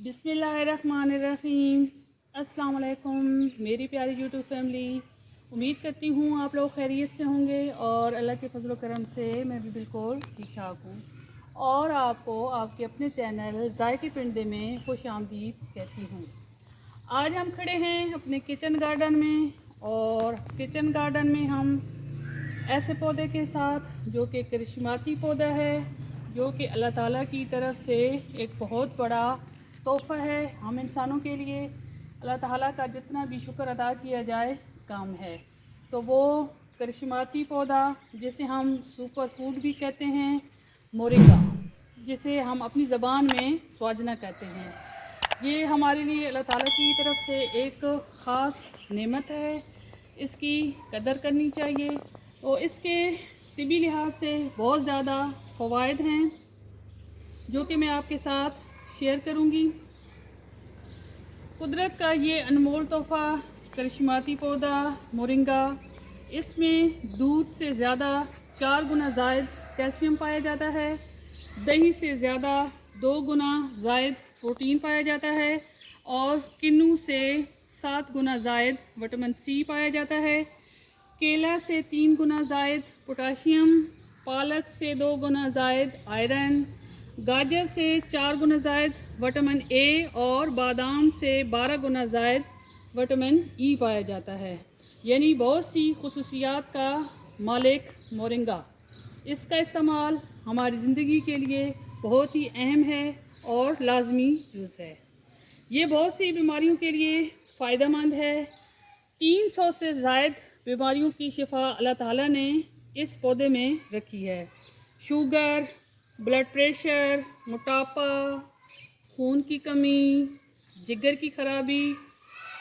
बिस्मिल्लाहिर्रहमानिर्रहीम। अस्सलाम वालेकुम मेरी प्यारी यूट्यूब फैमिली। उम्मीद करती हूँ आप लोग खैरियत से होंगे और अल्लाह के फजल करम से मैं भी बिल्कुल ठीक ठाक हूँ। और आपको आपके अपने चैनल ज़ायके पिंडे में खुश आमदीद कहती हूँ। आज हम खड़े हैं अपने किचन गार्डन में, और किचन गार्डन में हम ऐसे पौधे के साथ जो कि करिश्माती पौधा है, जो कि अल्लाह ताला की तरफ से एक बहुत बड़ा तोहफ़ा है हम इंसानों के लिए। अल्लाह ताला का जितना भी शुक्र अदा किया जाए कम है। तो वो करिश्माती पौधा जिसे हम सुपर फूड भी कहते हैं, मोरिंगा, जिसे हम अपनी ज़बान में स्वाजना कहते हैं, ये हमारे लिए अल्लाह ताला की तरफ से एक ख़ास नेमत है। इसकी कदर करनी चाहिए। और इसके तिबी लिहाज से बहुत ज़्यादा फ़वाइद हैं जो कि मैं आपके साथ शेयर करूंगी। कुदरत का ये अनमोल तोहफ़ा करिश्माती पौधा मोरिंगा, इसमें दूध से ज़्यादा 4 गुना ज़ायद कैल्शियम पाया जाता है, दही से ज़्यादा 2 गुना ज़ायद प्रोटीन पाया जाता है, और किन्नू से 7 गुना ज़ायद विटामिन सी पाया जाता है, केला से 3 गुना ज़ायद पोटाशियम, पालक से 2 गुना ज़ायद आयरन, गाजर से 4 गुना ज़ायद विटामिन ए, और बादाम से 12 गुना ज़ायद विटामिन ई पाया जाता है। यानी बहुत सी खुसूसियात का मालिक मोरिंगा। इसका इस्तेमाल हमारी ज़िंदगी के लिए बहुत ही अहम है और लाजमी जूस है। ये बहुत सी बीमारियों के लिए फ़ायदेमंद है। 300 से ज़ायद बीमारियों की शिफा अल्लाह ताला ने इस पौधे में रखी है। शुगर, ब्लड प्रेशर, मोटापा, खून की कमी, जिगर की खराबी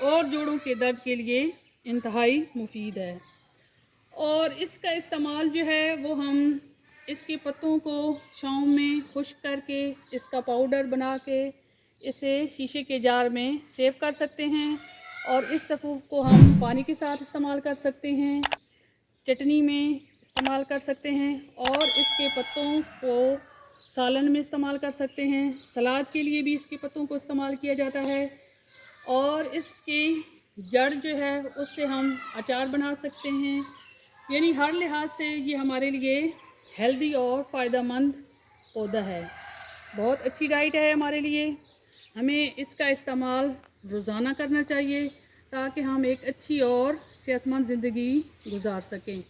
और जोड़ों के दर्द के लिए इंतहाई मुफीद है। और इसका इस्तेमाल जो है वो हम इसके पत्तों को शाम में खुश्क करके इसका पाउडर बना के इसे शीशे के जार में सेव कर सकते हैं, और इस सफ़ूफ को हम पानी के साथ इस्तेमाल कर सकते हैं, चटनी में इस्तेमाल कर सकते हैं, और इसके पत्तों को सालन में इस्तेमाल कर सकते हैं। सलाद के लिए भी इसके पत्तों को इस्तेमाल किया जाता है, और इसकी जड़ जो है उससे हम अचार बना सकते हैं। यानी हर लिहाज से ये हमारे लिए हेल्दी और फ़ायदेमंद पौधा है। बहुत अच्छी डाइट है हमारे लिए। हमें इसका इस्तेमाल रोज़ाना करना चाहिए ताकि हम एक अच्छी और सेहतमंद ज़िंदगी गुजार सकें।